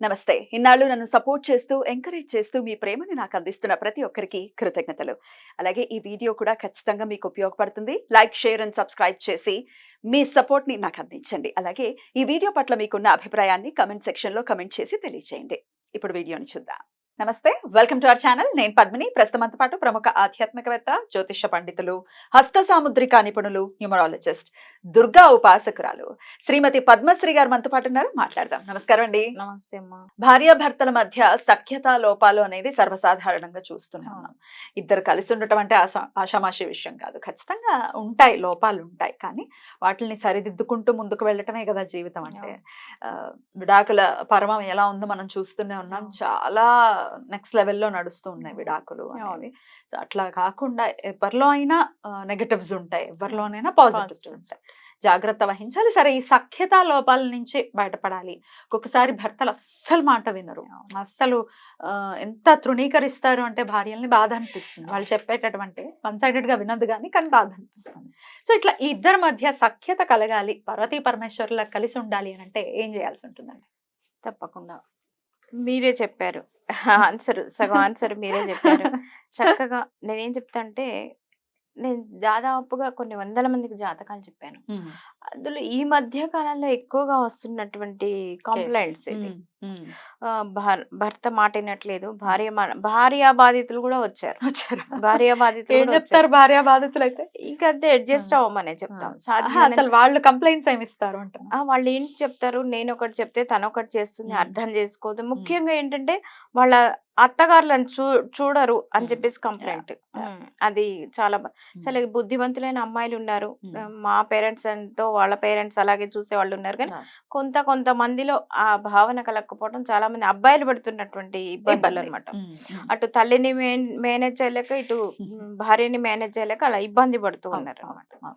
నమస్తే. ఇన్నాళ్ళు నన్ను సపోర్ట్ చేస్తూ, ఎంకరేజ్ చేస్తూ మీ ప్రేమని నాకు అందిస్తున్న ప్రతి ఒక్కరికి కృతజ్ఞతలు. అలాగే ఈ వీడియో కూడా ఖచ్చితంగా మీకు ఉపయోగపడుతుంది. లైక్, షేర్ అండ్ సబ్స్క్రైబ్ చేసి మీ సపోర్ట్‌ని నాకు అందించండి. అలాగే ఈ వీడియో పట్ల మీకున్న అభిప్రాయాన్ని కామెంట్ సెక్షన్‌లో కామెంట్ చేసి తెలియజేయండి. ఇప్పుడు వీడియోని చూద్దాం. నమస్తే. Welcome to our channel. నేను పద్మిని. ప్రస్తుతం మనతో పాటు ప్రముఖ ఆధ్యాత్మికవేత్త, జ్యోతిష పండితులు, హస్త సాముద్రిక నిపుణులు, న్యూమరాలజిస్ట్, దుర్గా ఉపాసకురాలు శ్రీమతి పద్మశ్రీ గారు మనతో పాటు ఉన్నారు. మాట్లాడదాం. నమస్కారం అండి. నమస్తే అమ్మా. భార్యాభర్తల మధ్య సఖ్యత లోపాలు అనేది సర్వసాధారణంగా చూస్తూనే ఉన్నాం. ఇద్దరు కలిసి ఉండటం అంటే ఆషామాషి విషయం కాదు. ఖచ్చితంగా ఉంటాయి, లోపాలు ఉంటాయి. కానీ వాటిని సరిదిద్దుకుంటూ ముందుకు వెళ్ళటమే కదా జీవితం అంటే. విడాకుల పర్వం ఎలా ఉందో మనం చూస్తూనే ఉన్నాం. చాలా నెక్స్ట్ లెవెల్లో నడుస్తూ ఉన్నాయి విడాకులు అనేవి. అట్లా కాకుండా ఎవరిలో అయినా నెగటివ్స్ ఉంటాయి, ఎవరిలోనైనా పాజిటివ్స్ ఉంటాయి. జాగ్రత్త వహించాలి. సరే, ఈ సఖ్యత లోపాల నుంచి బయటపడాలి. ఒక్కొక్కసారి భర్తలు అస్సలు మాట వినరు, అస్సలు ఎంత తృణీకరిస్తారు అంటే భార్యల్ని బాధ అనిపిస్తుంది. వాళ్ళు చెప్పేటటువంటి వన్ సైడెడ్ గా వినదు కానీ బాధ అనిపిస్తుంది. సో ఇట్లా ఈ ఇద్దరి మధ్య సఖ్యత కలగాలి, పార్వతీ పరమేశ్వరులా కలిసి ఉండాలి అని అంటే ఏం చేయాల్సి ఉంటుందండి? తప్పకుండా మీరే చెప్పారు ఆన్సర్, సగం ఆన్సర్ మీరే చెప్పారు చక్కగా. నేనేం చెప్తా అంటే, నేను దాదాపుగా కొన్ని వందల మందికి జాతకాలు చెప్పాను. అందులో ఈ మధ్య కాలంలో ఎక్కువగా వస్తున్నటువంటి కంప్లైంట్స్ ఇది. భర్త మాట వినట్లేదు, భార్య బాధితులు కూడా వచ్చారు. భార్య బాధితులు ఏం చెప్తారు భార్య బాధితులు అయితే? ఇంకా అంతే, అడ్జస్ట్ అవ్వమనే చెప్తాం. అసలు వాళ్ళు కంప్లైంట్స్ ఏమి ఇస్తారు అంటున్నా? వాళ్ళు ఏంటి చెప్తారు, నేను ఒకటి చెప్తే తను ఒకటి చేస్తుంది, అర్థం చేసుకోదు. ముఖ్యంగా ఏంటంటే వాళ్ళ అత్తగారులను చూడరు అని చెప్పేసి కంప్లైంట్. అది చాలా చాలా బుద్ధిమంతులైన అమ్మాయిలు ఉన్నారు. మా పేరెంట్స్ తో వాళ్ళ పేరెంట్స్ అలాగే చూసే వాళ్ళు ఉన్నారు. కానీ కొంతమందిలో ఆ భావన కలగకపోవడం చాలా మంది అబ్బాయిలు పడుతున్నటువంటి ఇబ్బందులు అనమాట. అటు తల్లిని మేనేజ్ చేయలేక, ఇటు భార్యని మేనేజ్ చేయలేక అలా ఇబ్బంది పడుతూ ఉన్నారు అనమాట.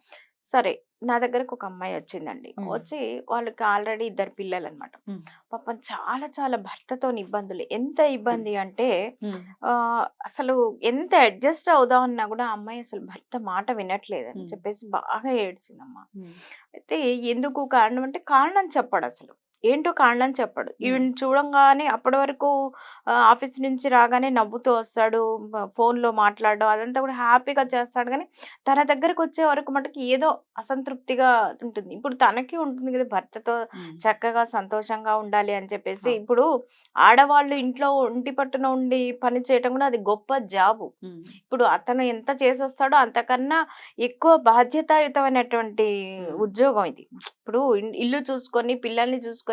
సరే, నా దగ్గరకు ఒక అమ్మాయి వచ్చిందండి. వచ్చి వాళ్ళకి ఆల్రెడీ 2 పిల్లలు అనమాట. పాపం చాలా చాలా భర్తతో ఇబ్బందులు. ఎంత ఇబ్బంది అంటే అసలు ఎంత అడ్జస్ట్ అవుదాం అన్నా కూడా అమ్మాయి అసలు భర్త మాట వినట్లేదని చెప్పేసి బాగా ఏడ్చిందమ్మా. అయితే ఎందుకు కారణం అంటే, కారణం చెప్పడు అసలు. ఏంటో కారణం చెప్పడు. ఈవెన్ చూడంగానే అప్పటి వరకు ఆఫీస్ నుంచి రాగానే నవ్వుతూ వస్తాడు, ఫోన్లో మాట్లాడడం అదంతా కూడా హ్యాపీగా చేస్తాడు. కానీ తన దగ్గరకు వచ్చే వరకు మటుకు ఏదో అసంతృప్తిగా ఉంటుంది. ఇప్పుడు తనకి ఉంటుంది కదా, భర్తతో చక్కగా సంతోషంగా ఉండాలి అని చెప్పేసి. ఇప్పుడు ఆడవాళ్ళు ఇంట్లో ఒంటి పట్టున ఉండి పని చేయటం కూడా అది గొప్ప జాబు. ఇప్పుడు అతను ఎంత చేసి వస్తాడో అంతకన్నా ఎక్కువ బాధ్యతాయుతమైనటువంటి ఉద్యోగం ఇది. ఇప్పుడు ఇల్లు చూసుకొని, పిల్లల్ని చూసుకొని,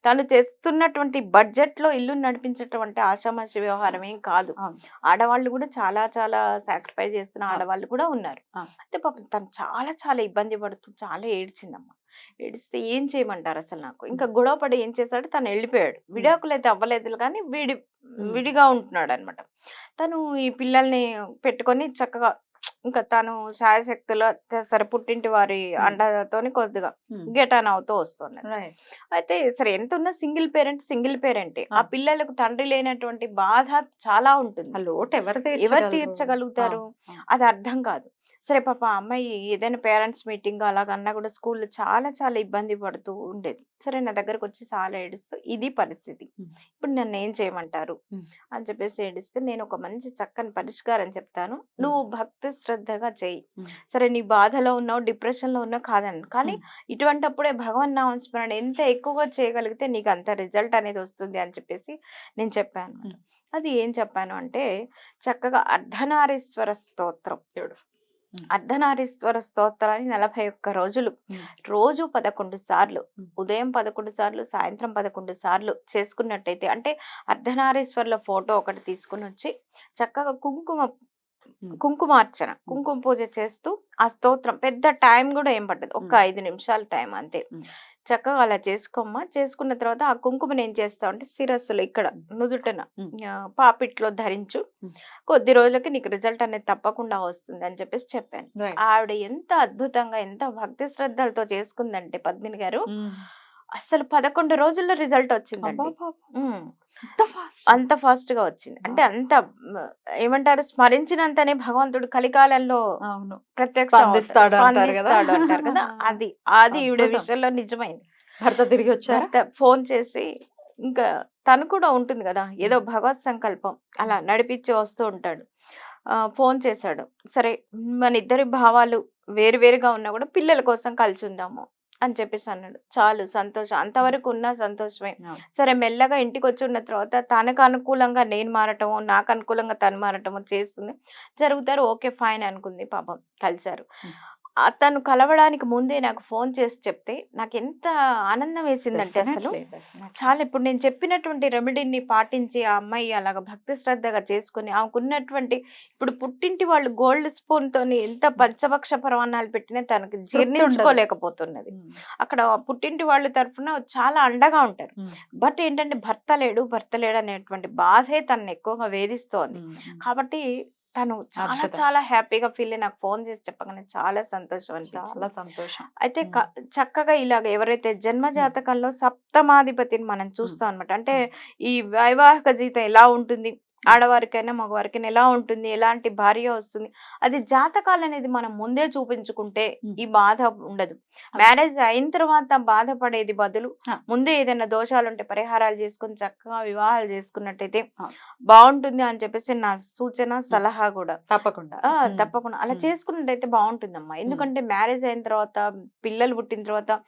తను తెస్తున్నటువంటి బడ్జెట్ లో ఇల్లు నడిపించేటువంటి ఆషామాషి వ్యవహారం ఏం కాదు. ఆడవాళ్ళు కూడా చాలా చాలా సాక్రిఫైస్ చేస్తున్న ఆడవాళ్ళు కూడా ఉన్నారు. అయితే పాపం తను చాలా చాలా ఇబ్బంది పడుతూ చాలా ఏడ్చిందమ్మా. ఏడిస్తే ఏం చేయమంటారు అసలు నాకు? ఇంకా గొడవ పడి ఏం చేశాడు, తను వెళ్ళిపోయాడు. విడాకులు అయితే అవ్వలేదు కానీ విడిగా ఉంటున్నాడు అనమాట. తను ఈ పిల్లల్ని పెట్టుకొని చక్కగా ఇంకా తను శాయశక్తులు సరే పుట్టింటి వారి అండతోని కొద్దిగా గెటాన్ అవుతూ వస్తుంది. అయితే సరే, ఎంత ఉన్నా సింగిల్ పేరెంటే. ఆ పిల్లలకు తండ్రి లేనటువంటి బాధ చాలా ఉంటుంది. ఎవరు తీర్చగలుగుతారు? అది అర్థం కాదు. సరే, పాప అమ్మాయి ఏదైనా పేరెంట్స్ మీటింగ్ అలాగన్నా కూడా స్కూల్లో చాలా చాలా ఇబ్బంది పడుతూ ఉండేది. సరే, నా దగ్గరకు వచ్చి చాలా ఏడుస్తూ ఇది పరిస్థితి, ఇప్పుడు నన్ను ఏం చేయమంటారు అని చెప్పేసి ఏడిస్తే, నేను ఒక మంచి చక్కని పరిష్కారం చెప్తాను, నువ్వు భక్తి శ్రద్ధగా చెయ్యి. సరే, నీ బాధలో ఉన్నావు, డిప్రెషన్ లో ఉన్నావు కాదని, కానీ ఇటువంటిప్పుడే భగవన్ నామస్మరణ ఎంత ఎక్కువగా చేయగలిగితే నీకు అంత రిజల్ట్ అనేది వస్తుంది అని చెప్పేసి నేను చెప్పాను. అది ఏం చెప్పాను అంటే, చక్కగా అర్ధనారీశ్వర స్తోత్రం, అర్ధనారీశ్వర స్తోత్రాన్ని 41 రోజులు, రోజు 11 సార్లు, ఉదయం 11 సార్లు, సాయంత్రం 11 సార్లు చేసుకున్నట్టయితే, అంటే అర్ధనారీశ్వరుల ఫోటో ఒకటి తీసుకుని వచ్చి చక్కగా కుంకుమార్చన, కుంకుమ పూజ చేస్తూ ఆ స్తోత్రం, పెద్ద టైం కూడా ఏం పట్టదు, ఒక 5 నిమిషాల టైం అంతే. చక్కగా అలా చేసుకోమ్మా. చేసుకున్న తర్వాత ఆ కుంకుమని ఏం చేస్తావు అంటే, శిరస్సులో ఇక్కడ నుదుటన పాపిట్లో ధరించు, కొద్ది రోజులకి నీకు రిజల్ట్ అనేది తప్పకుండా వస్తుంది అని చెప్పేసి చెప్పాను. ఆవిడ ఎంత అద్భుతంగా, ఎంత భక్తి శ్రద్ధలతో చేసుకుందంటే పద్మిని గారు, అసలు 11 రోజుల్లో రిజల్ట్ వచ్చిందండి. అంత ఫాస్ట్ గా వచ్చింది. అంటే అంత ఏమంటారు, స్మరించినంతనే భగవంతుడు కలికాలంలో ప్రత్యక్షిస్తాడు అంటారు కదా, అది ఈవిడ విషయంలో నిజమైంది. భర్త తిరిగి వచ్చారు. ఫోన్ చేసి ఇంకా తను కూడా ఉంటుంది కదా, ఏదో భగవత్ సంకల్పం అలా నడిపించి వస్తూ ఉంటాడు. ఫోన్ చేశాడు. సరే, మన ఇద్దరి భావాలు వేరు వేరుగా ఉన్నా కూడా పిల్లల కోసం కలిసి ఉందాము అని చెప్పేసి అన్నాడు. చాలు సంతోషం, అంతవరకు ఉన్నా సంతోషమే. అవును. సరే, మెల్లగా ఇంటికి వచ్చి ఉన్న తర్వాత తనకు అనుకూలంగా నేను మారటము, నాకు అనుకూలంగా తను మారటము చేస్తుంది, జరుగుతారు. ఓకే, ఫైన్ అనుకుంది. పాపం కలిశారు. తను కలవడానికి ముందే నాకు ఫోన్ చేసి చెప్తే నాకు ఎంత ఆనందం వేసిందంటే అసలు చాలా. ఇప్పుడు నేను చెప్పినటువంటి రెమెడీని పాటించి ఆ అమ్మాయి అలాగ భక్తి శ్రద్ధగా చేసుకుని ఆమెకున్నటువంటి, ఇప్పుడు పుట్టింటి వాళ్ళు గోల్డ్ స్పూన్ తోని ఎంత పంచభక్ష పరమాన్నాలు పెట్టినా తనకి జీర్ణించుకోలేకపోతున్నది. అక్కడ పుట్టింటి వాళ్ళ తరఫున చాలా అండగా ఉంటారు. బట్ ఏంటంటే భర్త లేడు అనేటువంటి బాధే తనని ఎక్కువగా వేధిస్తోంది. కాబట్టి తను చాలా చాలా హ్యాపీగా ఫీల్ అయ్యి నాకు ఫోన్ చేసి చెప్పగానే చాలా సంతోషం అనిపించింది. చాలా సంతోషం. అయితే చక్కగా ఇలాగ ఎవరైతే జన్మ జాతకంలో సప్తమాధిపతిని మనం చూస్తాం అనమాట. అంటే ఈ వైవాహిక జీవితం ఎలా ఉంటుంది, ఆడవారికైనా మగవారికైనా ఎలా ఉంటుంది, ఎలాంటి భార్య వస్తుంది, అది జాతకాలు అనేది మనం ముందే చూపించుకుంటే ఈ బాధ ఉండదు. మ్యారేజ్ అయిన తర్వాత బాధపడేది బదులు ముందే ఏదైనా దోషాలు ఉంటే పరిహారాలు చేసుకుని చక్కగా వివాహాలు చేసుకున్నట్టయితే బాగుంటుంది అని చెప్పేసి నా సూచన, సలహా కూడా. తప్పకుండా తప్పకుండా అలా చేసుకున్నట్టయితే బాగుంటుందమ్మా. ఎందుకంటే మ్యారేజ్ అయిన తర్వాత, పిల్లలు పుట్టిన తర్వాత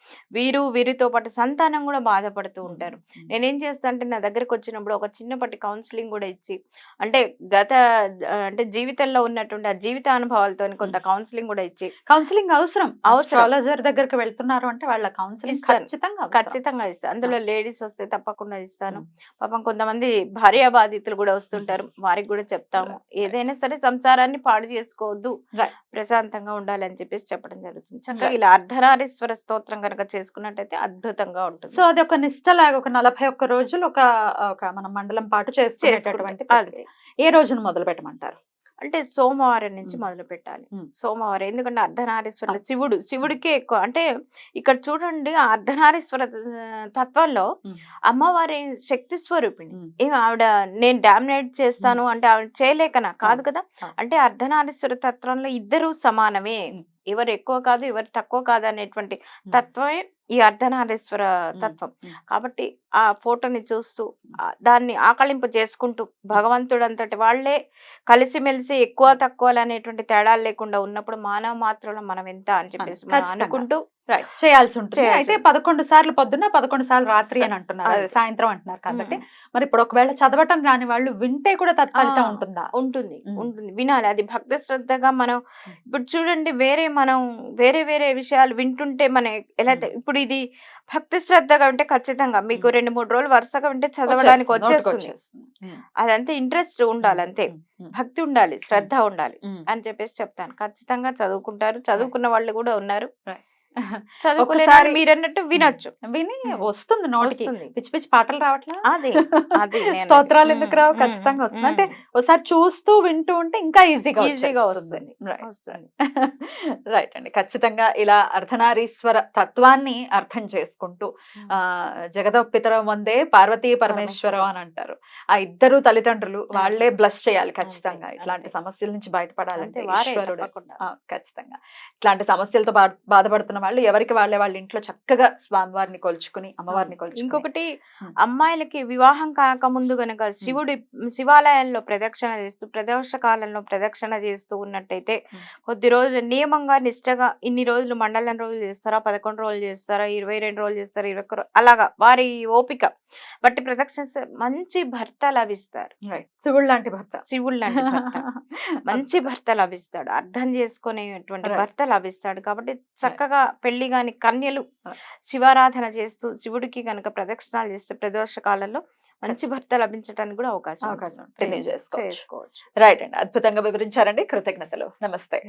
వీరితో పాటు సంతానం కూడా బాధపడుతూ ఉంటారు. నేనేం చేస్తా అంటే నా దగ్గరకు వచ్చినప్పుడు ఒక చిన్నపాటి కౌన్సిలింగ్ కూడా ఇచ్చి, అంటే అంటే జీవితంలో ఉన్నటువంటి ఆ జీవిత అనుభవాలతో కొంత కౌన్సిలింగ్ కూడా ఇచ్చి. కౌన్సిలింగ్ అవసరం. అస్ట్రాలజర్ దగ్గరికి వెళ్తున్నారు అంటే వాళ్ళ కౌన్సిలింగ్ ఖచ్చితంగా ఇస్తాను. అందులో లేడీస్ వస్తే తప్పకుండా ఇస్తాను. పాపం కొంతమంది భార్య బాధితులు కూడా వస్తుంటారు, వారికి కూడా చెప్తాము. ఏదైనా సరే సంసారాన్ని పాడు చేసుకోవద్దు, ప్రశాంతంగా ఉండాలి అని చెప్పేసి చెప్పడం జరుగుతుంది. చక్కగా ఇలా అర్ధనారీశ్వర స్తోత్రం కనుక చేసుకున్నట్టయితే అద్భుతంగా ఉంటుంది. సో అది ఒక నిష్టలాగా ఒక 41 రోజులు ఒక మన మండలం పాటు చేసుకునేటటువంటి. ఏ రోజున మొదలు పెట్టమంటారు? అంటే సోమవారం నుంచి మొదలు పెట్టాలి. సోమవారం, ఎందుకంటే అర్ధనారీశ్వర శివుడికే ఎక్కువ. అంటే ఇక్కడ చూడండి, ఆ అర్ధనారీశ్వర తత్వంలో అమ్మవారి శక్తి స్వరూపిణి. ఆవిడ నేను డామినేట్ చేస్తాను అంటే ఆవిడ చేయలేకనా కాదు కదా. అంటే అర్ధనారీశ్వర తత్వంలో ఇద్దరు సమానమే, ఎవరు ఎక్కువ కాదు ఎవరు తక్కువ కాదు అనేటువంటి తత్వమే ఈ అర్ధనారీశ్వర తత్వం. కాబట్టి ఆ ఫోటోని చూస్తూ దాన్ని ఆకళింపు చేసుకుంటూ భగవంతుడు అంతటి వాళ్లే కలిసిమెలిసి ఎక్కువ తక్కువ అనేటువంటి తేడాలు లేకుండా ఉన్నప్పుడు మానవ మాత్రంలో మనం ఎంత అని చెప్పేసి అనుకుంటూ చేయాల్సి ఉంటుంది. అయితే 11 సార్లు పొద్దున్న 11 సార్లు రాత్రి అని అంటున్నారు, సాయంత్రం అంటున్నారు కాబట్టి మరి ఇప్పుడు ఒకవేళ చదవటం రాని వాళ్ళు వింటే కూడా తత్ఫలితం ఉంటుందా? ఉంటుంది, వినాలి. అది భక్తి శ్రద్ధగా మనం ఇప్పుడు చూడండి, మనం వేరే విషయాలు వింటుంటే మన ఎలా, ఇప్పుడు ఇది భక్తి శ్రద్ధగా ఉంటే ఖచ్చితంగా మీకు 2-3 రోజులు వరుసగా వింటే చదవడానికి వచ్చేస్తుంది. అదంతే, ఇంట్రెస్ట్ ఉండాలి, అంతే భక్తి ఉండాలి, శ్రద్ధ ఉండాలి అని చెప్పేసి చెప్తాను. ఖచ్చితంగా చదువుకుంటారు, చదువుకున్న వాళ్ళు కూడా ఉన్నారు. చదువుకునేసారి మీరన్నట్టు వినొచ్చు, విని వస్తుంది నోటికి. పిచ్చి పిచ్చి పాటలు రావట్లా, అది స్తోత్రాలు ఎందుకు రావు? ఖచ్చితంగా వస్తుంది. అంటే ఒకసారి చూస్తూ వింటూ ఉంటే ఇంకా ఈజీగా వస్తుంది. రైట్ అండి. ఖచ్చితంగా ఇలా అర్ధనారీశ్వర తత్వాన్ని అర్థం చేసుకుంటూ జగదపితరం వందే పార్వతీ పరమేశ్వరం అని అంటారు. ఆ ఇద్దరు తల్లిదండ్రులు వాళ్ళే బ్లెస్ చేయాలి. ఖచ్చితంగా ఇట్లాంటి సమస్యల నుంచి బయటపడాలంటే ఈశ్వరుడు ఖచ్చితంగా ఇట్లాంటి సమస్యలతో బాధపడుతున్న వాళ్ళు ఎవరికి వాళ్ళ ఇంట్లో చక్కగా స్వామివారిని కొలుచుకుని, అమ్మవారిని కొలుచుకుని. ఇంకొకటి, అమ్మాయిలకి వివాహం కాకముందు గనక శివాలయాల్లో ప్రదోష కాలంలో ప్రదక్షిణ చేస్తూ ఉన్నట్టయితే కొద్ది రోజులు నియమంగా నిష్టగా ఇన్ని రోజులు మండలం రోజులు చేస్తారా, 11 రోజులు చేస్తారా, 22 రోజులు చేస్తారా, 21 అలాగా వారి ఓపిక బట్టి ప్రదక్షిణ మంచి భర్త లభిస్తారు. శివుడు లాంటి భర్త, మంచి భర్త లభిస్తాడు, అర్థం చేసుకునేటువంటి భర్త లభిస్తాడు. కాబట్టి చక్కగా పెళ్లి కాని కన్యలు శివారాధన చేస్తూ శివుడికి కనుక ప్రదక్షిణాలు చేస్తే ప్రదోష కాలంలో మంచి భర్త లభించడానికి కూడా అవకాశం తెలియజేసుకోవచ్చు. రైట్ అండి, అద్భుతంగా వివరించారండి. కృతజ్ఞతలు. నమస్తే.